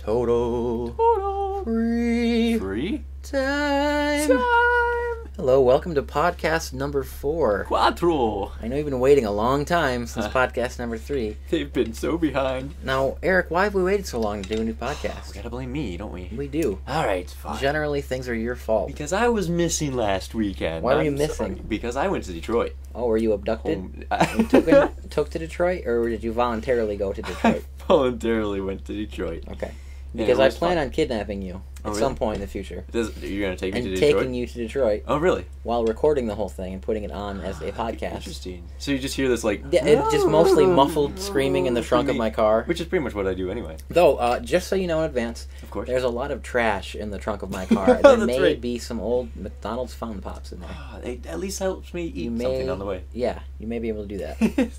Total free time. Hello, welcome to podcast number 4. Cuatro. I know you've been waiting a long time since podcast number 3. They've been so behind. Now, Eric, why have we waited so long to do a new podcast? We gotta blame me, don't we? We do. Alright, fine. Generally, things are your fault. Because I was missing last weekend. Why were you missing? Because I went to Detroit. Oh, were you abducted? And took to Detroit, or did you voluntarily go to Detroit? I voluntarily went to Detroit. Okay. Because I plan on kidnapping you at some point in the future. You're going to take me to And Detroit? taking you to Detroit. Oh, really? While recording the whole thing and putting it on as a podcast. Interesting. So you just hear this, like... Yeah, it's just mostly muffled screaming in the trunk of my car. Which is pretty much what I do anyway. Though, just so you know in advance, of course, there's a lot of trash in the trunk of my car. There may be some old McDonald's Fountain Pops in there. It at least helps me eat something on the way. Yeah, you may be able to do that.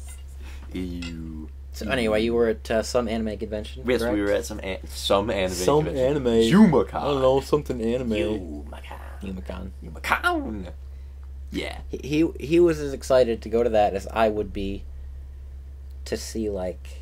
Ew. So anyway, you were at some anime convention, Yes, correct? we were at some anime convention. Some anime. Yumacon. I don't know, something anime. Yumacon. Yeah. He was as excited to go to that as I would be to see, like...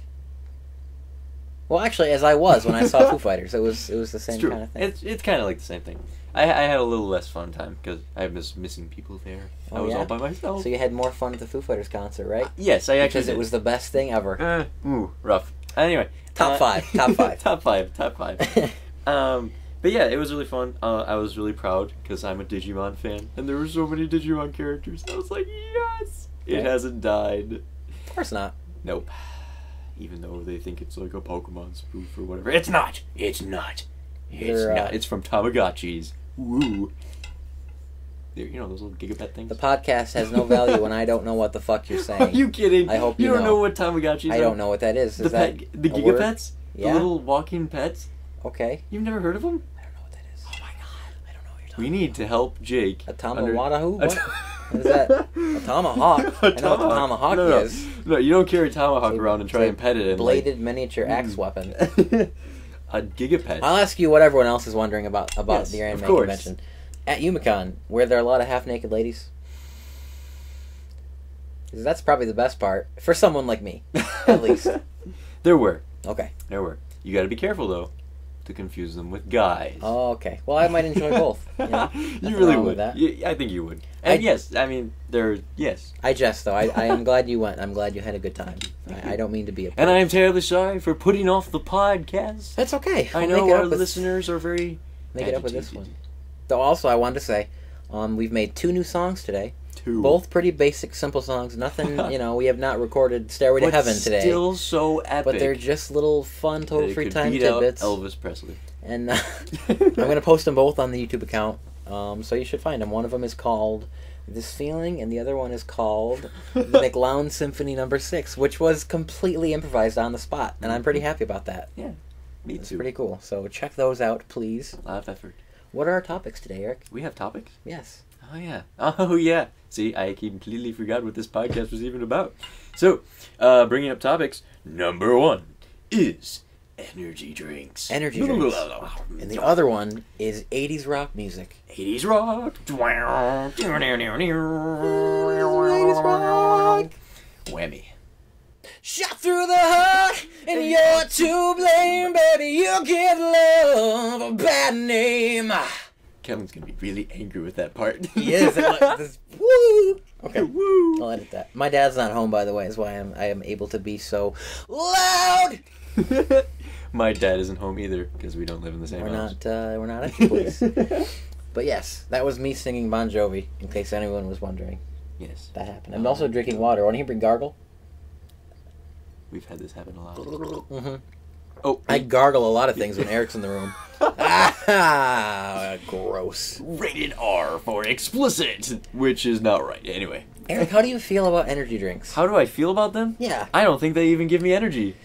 Well, actually, as I was when I saw Foo Fighters. It was the same kind of thing. It's kind of like the same thing. I had a little less fun time because I was missing people there. Oh, I was all by myself. So you had more fun at the Foo Fighters concert, right? Yes, I actually Because it was the best thing ever. Rough. Anyway. Top 5. Top 5. But yeah, it was really fun. I was really proud because I'm a Digimon fan. And there were so many Digimon characters. I was like, yes! It hasn't died. Of course not. Nope. Even though they think it's like a Pokemon spoof or whatever. It's not! It's not! It's not. It's from Tamagotchis. Woo. You know those little gigapet things? The podcast has no value when I don't know what the fuck you're saying. Are you kidding? I hope you you don't know what Tamagotchis are. I don't know what that is. Is that the gigapets? Yeah. The little walking pets? Okay. You've never heard of them? I don't know what that is. Oh my god. I don't know what you're talking We need to help Jake. A Tamawadahu? What is that? A tomahawk? I know what the tomahawk is. No, you don't carry a tomahawk around and try and pet it. And bladed miniature axe weapon. A gigapet. I'll ask you what everyone else is wondering about yes, the anime convention. At Yumacon, were there a lot of half-naked ladies? 'Cause that's probably the best part. For someone like me, at least. There were. Okay. There were. You gotta be careful, though, to confuse them with guys. Oh, okay. Well, I might enjoy both. You know? You really would. I think you would. And yes, I mean, yes. I jest, though. I am glad you went. I'm glad you had a good time. I don't mean to be a... And I am terribly sorry for putting off the podcast. That's okay. I know our listeners are very... Make it up with this one. Though also, I wanted to say, we've made 2 new songs today. 2. Both pretty basic, simple songs. Nothing, we have not recorded Stairway to Heaven today. Still so epic. But they're just little fun, total free time tidbits. Elvis Presley. And I'm going to post them both on the YouTube account, so you should find them. One of them is called This Feeling, and the other one is called The McLown Symphony No. 6, which was completely improvised on the spot, and I'm pretty happy about that. Yeah, me too. It's pretty cool. So check those out, please. A lot of effort. What are our topics today, Eric? We have topics? Yes. Oh, yeah. See, I completely forgot what this podcast was even about. So, bringing up topics, number 1 is energy drinks. Energy drinks. And the other one is 80's rock music. 80's rock. 80's rock. Whammy. Shot through the heart, and you're to blame, baby. You give love a bad name. Kevin's gonna be really angry with that part. He is. Woo. Okay. Woo. I'll edit that. My dad's not home, by the way, is why I am able to be so loud. My dad isn't home either because we don't live in the same house. We're not at the police. But yes, that was me singing Bon Jovi. In case anyone was wondering. Yes. That happened. I'm also drinking water. Want to hear me gargle? We've had this happen a lot. Mm-hmm. Oh, I gargle a lot of things when Eric's in the room. Ah, gross. Rated R for explicit, which is not right. Anyway. Eric, how do you feel about energy drinks? How do I feel about them? Yeah. I don't think they even give me energy.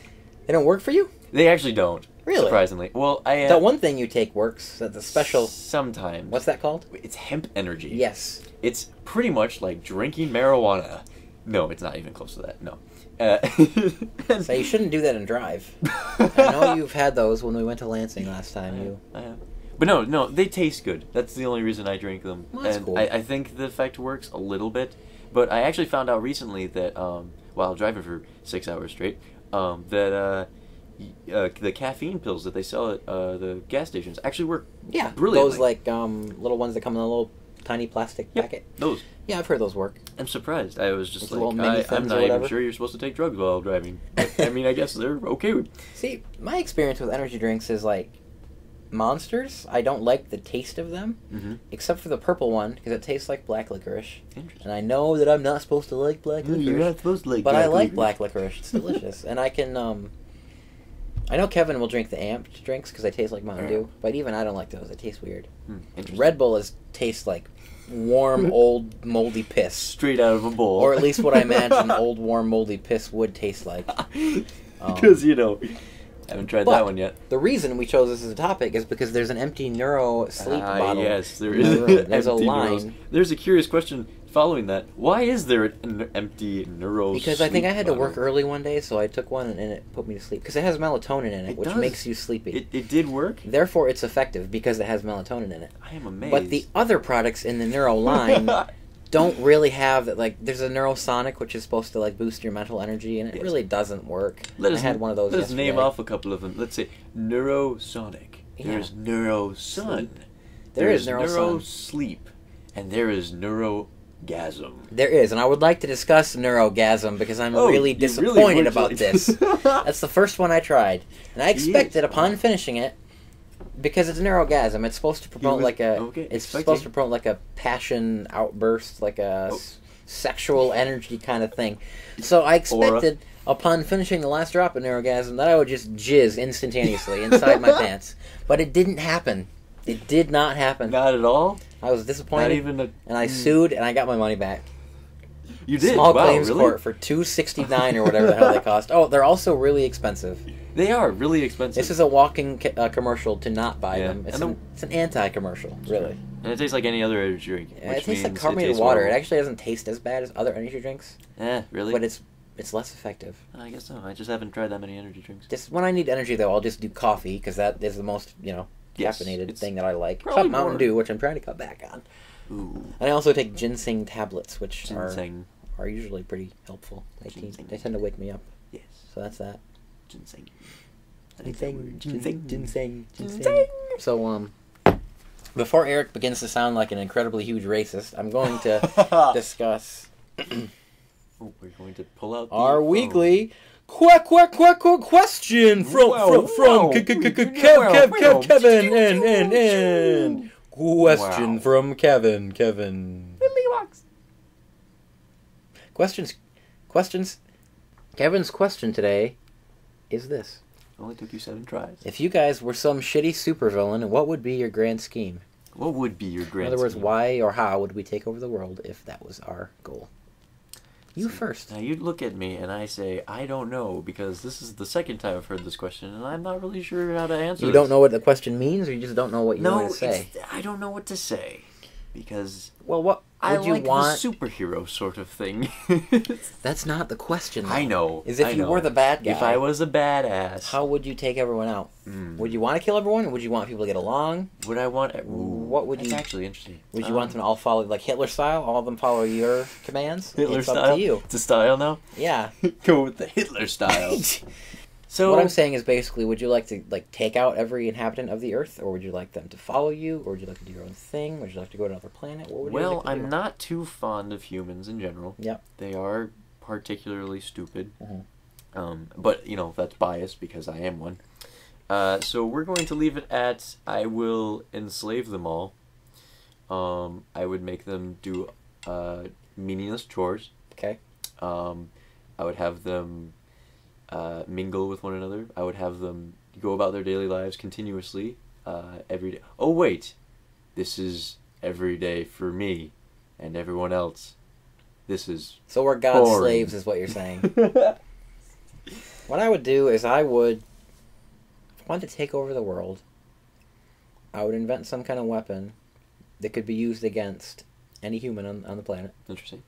They don't work for you? They actually don't. Really? Surprisingly. Well, that one thing you take works. That's a special... Sometimes. What's that called? It's hemp energy. Yes. It's pretty much like drinking marijuana. No, it's not even close to that. No. So you shouldn't do that and drive. I know you've had those when we went to Lansing last time. I have. But no, they taste good. That's the only reason I drink them. Well, that's and cool. I think the effect works a little bit. But I actually found out recently that while driving for 6 hours straight, that the caffeine pills that they sell at the gas stations actually work. Yeah, brilliantly. those like little ones that come in a little tiny plastic packet. Those. Yeah, I've heard those work. I'm surprised. I was just It's little mini like, I'm things or not even whatever. sure you're supposed to take drugs while driving. But, I mean, I guess they're okay with. See, my experience with energy drinks is like Monsters. I don't like the taste of them, except for the purple one because it tastes like black licorice. Interesting. And I know that I'm not supposed to like black licorice. You're not supposed to like. But black I like licorice. black licorice. It's delicious, and I can. I know Kevin will drink the amped drinks because they taste like Mountain Dew, but even I don't like those. They taste weird. Red Bull tastes like warm, old, moldy piss. Straight out of a bowl. Or at least what I imagine old, warm, moldy piss would taste like. Because, haven't tried that one yet. The reason we chose this as a topic is because there's an empty neuro sleep bottle. Yes, there in is. the room. There's a Empty line. neuros. There's a curious question following that. Why is there an empty neuro Because I think I had bottle? to work early one day, so I took one and it put me to sleep. Because it has melatonin in it, which does. makes you sleepy. It did work? Therefore, it's effective because it has melatonin in it. I am amazed. But the other products in the neuro line don't really have, like, there's a Neurosonic, which is supposed to, like, boost your mental energy, and it really doesn't work. I had one of those Let's yesterday. name off a couple of them. Let's say Neurosonic. Yeah. There's Neurosun. There is There's Neurosun. Neurosleep. And there is Neurogasm. There is, and I would like to discuss Neurogasm because I'm really you disappointed would about like- this. That's the first one I tried, and I expected upon finishing it, because it's Neurogasm. It's supposed to promote supposed to promote like a passion outburst, like a sexual energy kind of thing. So I expected upon finishing the last drop of Neurogasm that I would just jizz instantaneously inside my pants, but it didn't happen. It did not happen. Not at all? I was disappointed, Not even and I sued, and I got my money back. You did? Small Wow, claims really? court for $269 or whatever the hell they cost. Oh, they're also really expensive. They are really expensive. This is a walking commercial to not buy Yeah. them. It's an anti-commercial, really. And it tastes like any other energy drink. Yeah, which it tastes like means carbonated tastes water. It horrible. actually doesn't taste as bad as other energy drinks, Really? but it's less effective. I guess so. I just haven't tried that many energy drinks. Just when I need energy, though, I'll just do coffee because that is the most Yes, caffeinated it's thing that I like. probably Except Mountain more- Dew, which I'm trying to cut back on. Ooh. And I also take ginseng tablets, which Ginseng. are usually pretty helpful. Ginseng. They tend to wake me up. Yes. So that's that. Ginseng. I like that word. Ginseng. So, before Eric begins to sound like an incredibly huge racist, I'm going to discuss Oh, we're going to pull out our weekly question from Kevin and question from Kevin. Questions. Kevin's question today is this: Only took you 7 tries. if you guys were some shitty supervillain, what would be your grand scheme? What would be your grand In other words, scheme? why or how would we take over the world if that was our goal? You first. Now, you look at me and I say, I don't know, because this is the second time I've heard this question, and I'm not really sure how to answer You this. don't know what the question means, or you just don't know what you want to say? I don't know what to say, because Well, what I would you like want? the superhero sort of thing. That's not the question. Though. I know. Is if I you know. were the bad guy. If I was a badass. How would you take everyone out? Mm. Would you want to kill everyone? Or would you want people to get along? Would I want... Ooh, What would that's you- actually interesting. Would you want them to all follow, like Hitler style? All of them follow your commands? Hitler it's style? up to you. It's a style now? Yeah. Go with the Hitler style. So What I'm saying is basically, would you like to take out every inhabitant of the Earth, or would you like them to follow you, or would you like to do your own thing? Would you like to go to another planet? What would you like to I'm do? not too fond of humans in general. Yep. They are particularly stupid. Mhm. But, that's biased because I am one. So we're going to leave it at I will enslave them all. I would make them do meaningless chores. Okay. I would have them mingle with one another. I would have them go about their daily lives continuously every day. Oh, wait. This is every day for me and everyone else. This is... So we're God's boring. slaves, is what you're saying. What I would do is if I wanted to take over the world, I would invent some kind of weapon that could be used against any human on the planet. Interesting.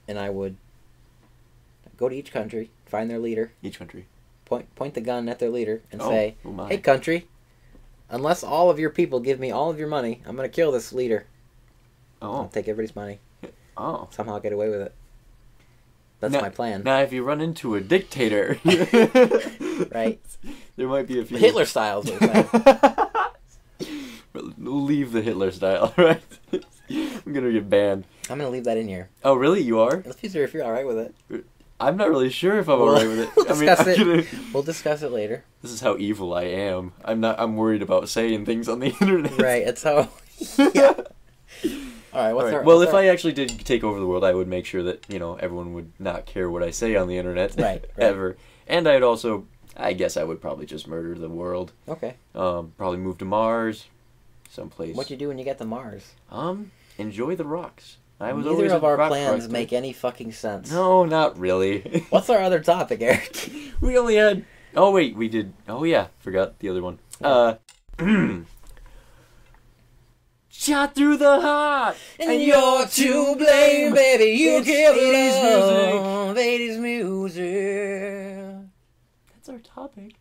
And I would go to each country, find their leader, Each country. point the gun at their leader, and Oh, say, oh my. "Hey, country, unless all of your people give me all of your money, I'm going to kill this leader. I'll Oh. take everybody's money. Oh. Somehow get away with it. That's my plan. Now, if you run into a dictator, Right. There might be a few Hitler style is what we're saying. We'll leave the Hitler style, right? I'm gonna get banned. I'm gonna leave that in here. Oh, really? You are? Let's see if you're alright with it. I'm not really sure if I'm alright with it. We'll discuss it later. This is how evil I am. I'm worried about saying things on the internet. Right, it's how... Yeah. Alright, Well, if I actually did take over the world, I would make sure that, everyone would not care what I say on the internet. Right. Ever. And I'd also... I guess I would probably just murder the world. Okay. Probably move to Mars, someplace. What you do when you get to Mars? Enjoy the rocks. Neither of our plans make any fucking sense. No, not really. What's our other topic, Eric? We only had... Oh, wait, we did... Oh, yeah, forgot the other one. Shot through the heart, and you're to blame, baby. You give love, 80's music. That's our topic.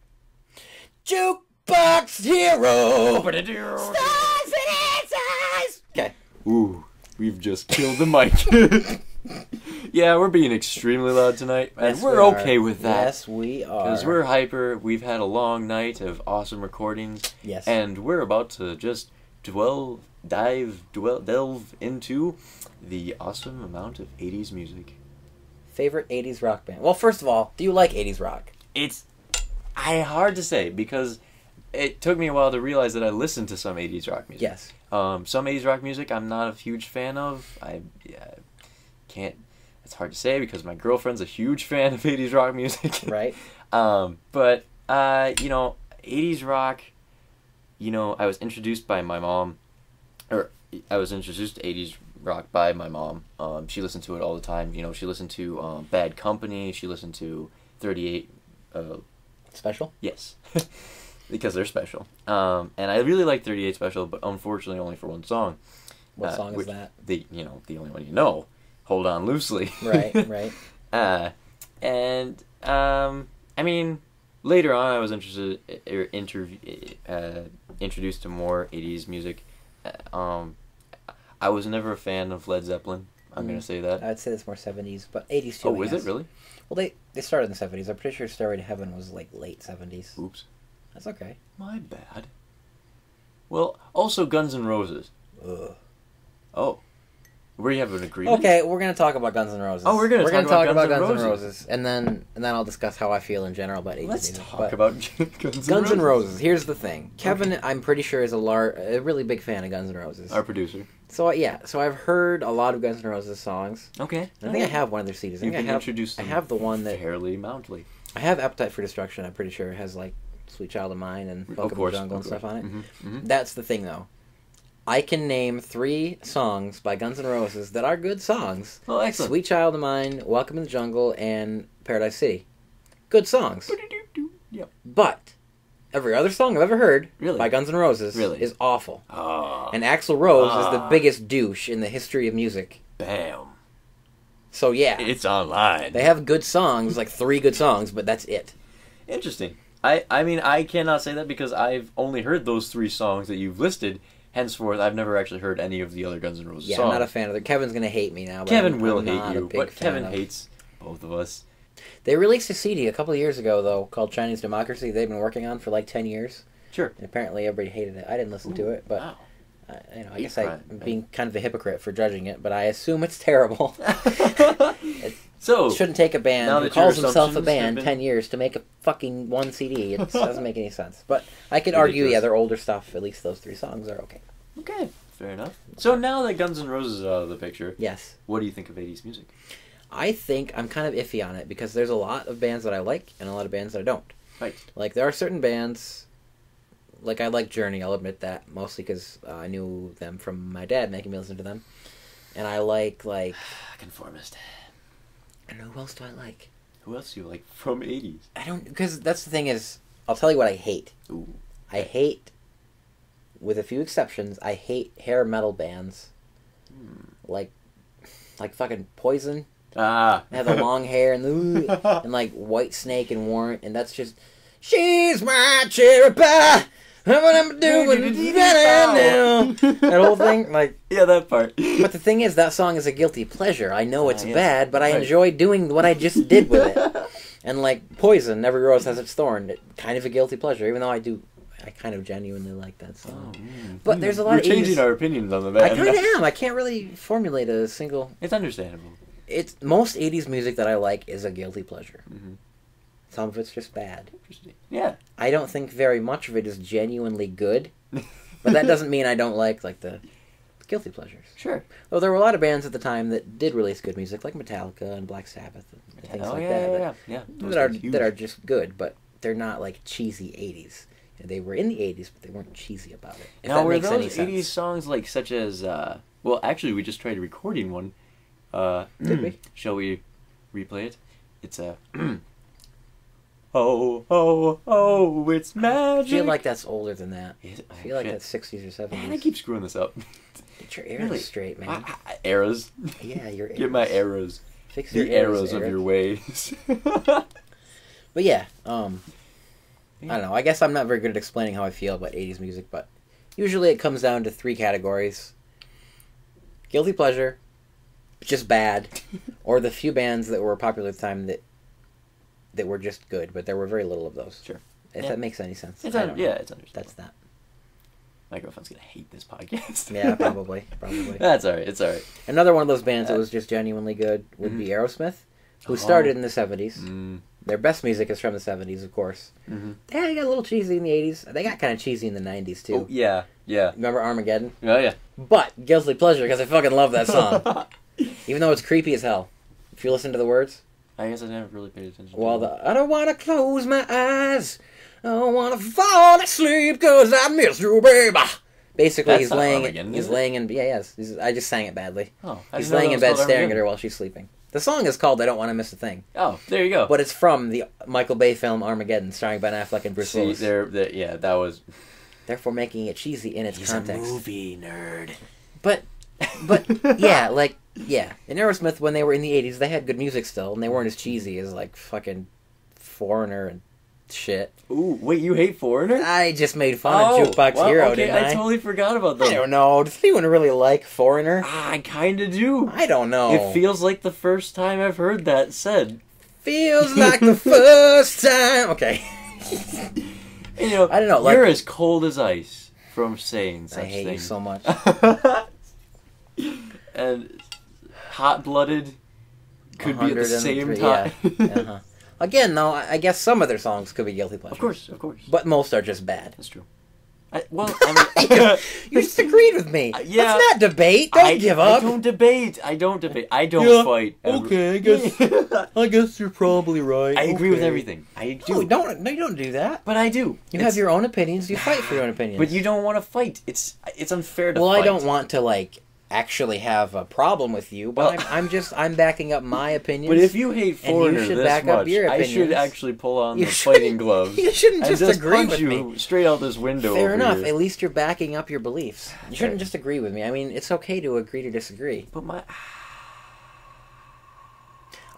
Jukebox hero. Stars in its eyes. Okay. Ooh, we've just killed the mic. Yeah, we're being extremely loud tonight, and we're okay with that. Yes, we are. Because we're hyper. We've had a long night of awesome recordings. Yes. And we're about to just delve into the awesome amount of 80s music. Favorite 80s rock band? Well, first of all, do you like 80s rock? It's hard to say because it took me a while to realize that I listened to some 80s rock music. Yes. Some 80s rock music I'm not a huge fan of. I can't... It's hard to say because my girlfriend's a huge fan of 80s rock music. Right. But 80s rock, I was introduced by my mom, or I was introduced to 80s rock by my mom. She listened to it all the time. She listened to Bad Company. She listened to 38... Special? Yes. Because they're special. And I really like 38 Special, but unfortunately only for one song. What song is that? The only one you know. Hold On Loosely. Right, right. Later on I was introduced to more 80s music. I was never a fan of Led Zeppelin. I'm going to say that. I'd say it's more 70s, but 80s too. Oh, is it really? Well, they started in the 70s. I'm pretty sure Stairway to Heaven was like late 70s. Oops. That's okay. My bad. Well, also Guns N' Roses. Ugh. Oh. We have an agreement? Okay, we're going to talk about Guns N' Roses. Oh, we're going to talk about Guns N' Roses. And then I'll discuss how I feel in general about 80s Let's music. talk about Guns N' Roses. Here's the thing. Kevin, I'm pretty sure, is a really big fan of Guns N' Roses. Our producer. So, so I've heard a lot of Guns N' Roses songs. Okay. I think I have one of their CDs. I have the one that... fairly mountly. I have Appetite for Destruction. I'm pretty sure it has, like, Sweet Child of Mine and Welcome to the Jungle and stuff on it. Mm-hmm, mm-hmm. That's the thing, though. I can name 3 songs by Guns N' Roses that are good songs. Oh, excellent. Sweet Child of Mine, Welcome to the Jungle, and Paradise City. Good songs. Yep. But every other song I've ever heard really? by Guns N' Roses really? is awful. Oh. And Axl Rose is the biggest douche in the history of music. Bam. So, yeah. It's online. They have good songs, like 3 good songs, but that's it. Interesting. I cannot say that because I've only heard those 3 songs that you've listed. Henceforth, I've never actually heard any of the other Guns N' Roses songs. Yeah, I'm not a fan of it. Kevin's going to hate me now. But Kevin will hate you, but Kevin hates both of us. They released a CD a couple of years ago, though, called Chinese Democracy. They've been working on for like 10 years. Sure. And apparently everybody hated it. I didn't listen to it, but wow. I guess I'm being kind of a hypocrite for judging it, but I assume it's terrible. So it shouldn't take a band who calls himself a band 10 years to make a fucking one CD. It doesn't make any sense. But I could argue, their older stuff, at least those 3 songs are okay. Okay, fair enough. So now that Guns N' Roses is out of the picture, yes, what do you think of 80s music? I think I'm kind of iffy on it because there's a lot of bands that I like and a lot of bands that I don't. Right. Like, there are certain bands, like I like Journey, I'll admit that, mostly because I knew them from my dad making me listen to them. And I like... Conformist. I don't know, who else do I like? Who else do you like from 80s? I don't... Because that's the thing is, I'll tell you what I hate. Ooh. I hate... With a few exceptions, I hate hair metal bands. Like fucking Poison. Ah. They have the long hair and like White Snake and Warrant, and that's just... She's my cherry pie, That whole thing, like... Yeah, that part. But the thing is, that song is a guilty pleasure. I know it's bad, but I enjoy doing what I just did with it. And, like, Poison, Every Rose Has Its Thorn, kind of a guilty pleasure, even though I kind of genuinely like that song. But there's a lot of... We're changing our opinions on the band. I kind of am. I can't really formulate a single... It's understandable. Most 80s music that I like is a guilty pleasure. Mm-hmm. Some of it's just bad. Interesting. Yeah. I don't think very much of it is genuinely good, but that doesn't mean I don't like the guilty pleasures. Sure. Though there were a lot of bands at the time that did release good music, like Metallica and Black Sabbath and things like that. That are just good, but they're not like cheesy 80s. They were in the 80s, but they weren't cheesy about it. If now, that were makes any those sense. 80s songs like such as... well, actually, we just tried recording one. Did we? Shall we replay it? It's a... Oh, oh, oh, it's magic. I feel like that's older than that. I feel like that's 60s or 70s. Man, I keep screwing this up. Get your eras straight, man. Eras. Yeah, your eras. Get my arrows. Fix your the arrows of your ways. But yeah, I don't know. I guess I'm not very good at explaining how I feel about 80s music, but usually it comes down to 3 categories. Guilty pleasure, just bad, or the few bands that were popular at the time that were just good, but there were very little of those. Sure. If that makes any sense. It's understandable. That's that. My girlfriend's going to hate this podcast. Yeah, probably. That's alright, it's alright. Another one of those bands that was just genuinely good would be Aerosmith, who started in the 70s. Their best music is from the 70s, of course. They got a little cheesy in the 80s. They got kind of cheesy in the 90s, too. Oh, yeah. Remember Armageddon? Oh, yeah. But, guilty pleasure, because I fucking love that song. Even though it's creepy as hell. If you listen to the words. I guess I never really paid attention to it. I don't want to close my eyes. I don't want to fall asleep because I miss you, baby. Basically, he's laying in... Yeah, yes. I just sang it badly. Oh, he's laying in bed staring at her while she's sleeping. The song is called I Don't Want to Miss a Thing. Oh, there you go. But it's from the Michael Bay film Armageddon, starring Ben Affleck and Bruce Willis. Yeah, that was... Therefore making it cheesy in its context. He's a movie nerd. But yeah, in Aerosmith, when they were in the 80s, they had good music still, and they weren't as cheesy as, like, fucking Foreigner and shit. Ooh, wait, you hate Foreigner? I just made fun of Jukebox Hero, didn't I? I totally forgot about that. I don't know. Does anyone really like Foreigner? I kinda do. I don't know. It feels like the first time I've heard that said. Feels like the first time. Okay. You know, I don't know. You're as cold as ice from saying such things. I hate you so much. And hot-blooded could be at the same time. Yeah. Again, though, I guess some of their songs could be guilty pleasures. Of course. But most are just bad. That's true. You just agreed with me. Yeah. Let's not debate. Don't give up. I don't debate. I don't fight. Okay, I guess you're probably right. I agree with everything. I do. No, you don't do that. But I do. You have your own opinions. You fight for your own opinions. But you don't want to fight. It's unfair to fight. Well, I don't want to, like, actually have a problem with you, but I'm backing up my opinions. But if you hate Foreigner you should this back much, up your I opinions. should actually pull on the fighting gloves. You shouldn't just agree punch with you me. Straight out this window. Fair enough. Here. At least you're backing up your beliefs. You shouldn't just agree with me. I mean, it's okay to agree to disagree. But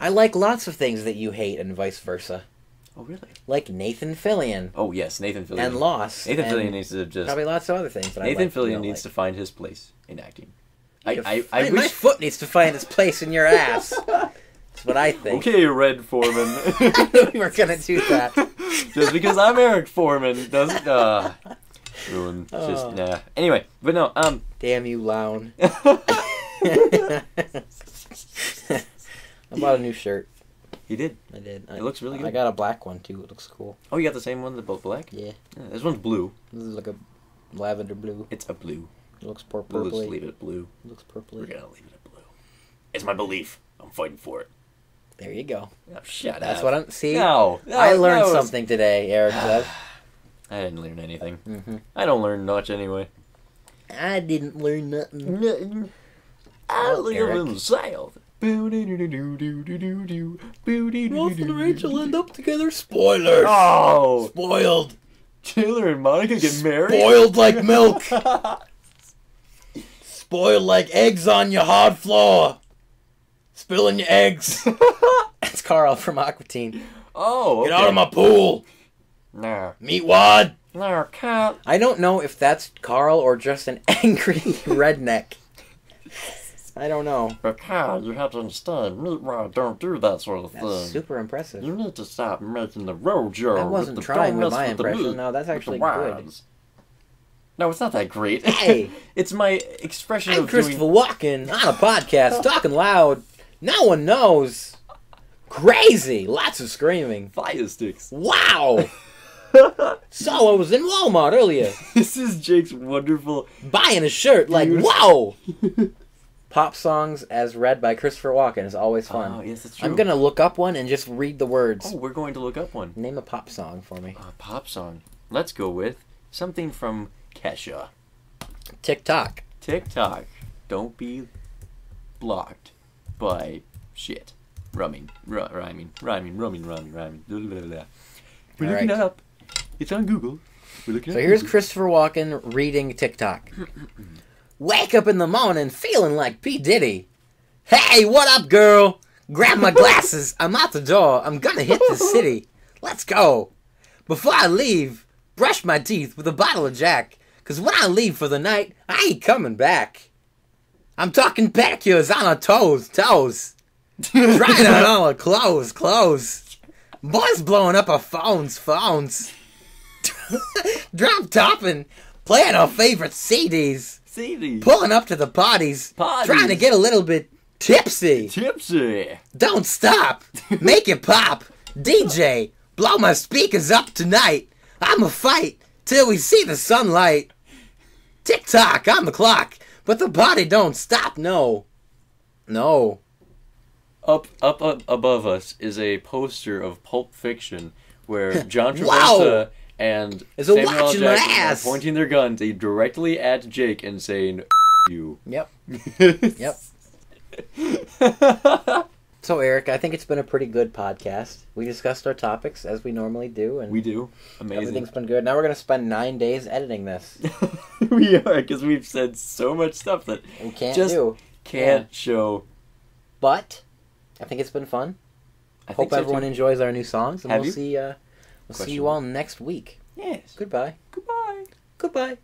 I like lots of things that you hate and vice versa. Oh, really? Like Nathan Fillion. Oh, yes, Nathan Fillion. And Lost. Nathan Fillion needs to just... Probably lots of other things. That Nathan Fillion needs to find his place in acting. I wish... My foot needs to find its place in your ass. That's what I think. Okay, Red Foreman. I knew we were going to do that. Just because I'm Eric Foreman doesn't... ruin. Just, nah. Anyway, but no, Damn you, Lown. I bought a new shirt. You did? I did. It looks really good. I got a black one, too. It looks cool. Oh, you got the same one, both black? Yeah. This one's blue. This is like a lavender blue. It's a blue. It looks purpley. We'll just leave it blue. It looks purpley. We're gonna leave it at blue. It's my belief. I'm fighting for it. There you go. Oh, shut up. That's what I'm... See? No. I learned something today, Eric said. I didn't learn anything. Mm-hmm. I don't learn much anyway. I didn't learn nothing. I live in the South. Ross and Rachel end up together. Spoilers. Oh. Spoiled. Taylor and Monica get married? Spoiled like milk. Spoiled like eggs on your hard floor. Spilling your eggs. That's Carl from Aqua Teen. Oh, okay. Get out of my pool. Nah. Meet Wad. No, cat. I don't know if that's Carl or just an angry redneck. I don't know. But Cat, you have to understand, meatwad don't do that sort of That's thing. super impressive. You need to stop making the rojo. I wasn't trying with my impression. No, that's actually good. No, it's not that great. Hey! It's my expression I'm of Christopher doing... Walken on a podcast, talking loud. No one knows. Crazy. Lots of screaming. Fire sticks. Wow! Saw I was in Walmart earlier. This is Jake's wonderful... Buying a shirt like, whoa! Pop songs as read by Christopher Walken is always fun. Oh, yes, that's true. I'm going to look up one and just read the words. Oh, we're going to look up one. Name a pop song for me. A pop song. Let's go with something from Kesha. TikTok. TikTok. Don't be blocked by shit. Rhyming. Blah, blah, blah. We're looking it up. It's on Google. We're looking So at here's Google. Christopher Walken reading TikTok. Wake up in the morning feeling like P. Diddy. Hey, what up, girl? Grab my glasses. I'm out the door. I'm gonna hit the city. Let's go. Before I leave, brush my teeth with a bottle of Jack. Cause when I leave for the night, I ain't coming back. I'm talking pedicures on our toes. Trying on all our clothes. Boys blowing up our phones. Drop topping, playing our favorite CDs. Pulling up to the parties. Trying to get a little bit tipsy. Don't stop. Make it pop. DJ, blow my speakers up tonight. I'ma fight till we see the sunlight. Tick-tock on the clock, but the party don't stop, no. Up above us is a poster of Pulp Fiction where John Travolta Wow. and Is a Samuel L. watching my Jackson are ass. pointing their guns directly at Jake and saying, you. Yep. So, Eric, I think it's been a pretty good podcast. We discussed our topics as we normally do, and We do. Amazing. everything's been good. Now we're going to spend 9 days editing this. We are, because we've said so much stuff that We can't just do. can't show. But I think it's been fun. I Hope think so, everyone too. enjoys our new songs, and Have we'll you? see. We'll see you all next week. Yes. Goodbye. Goodbye. Goodbye.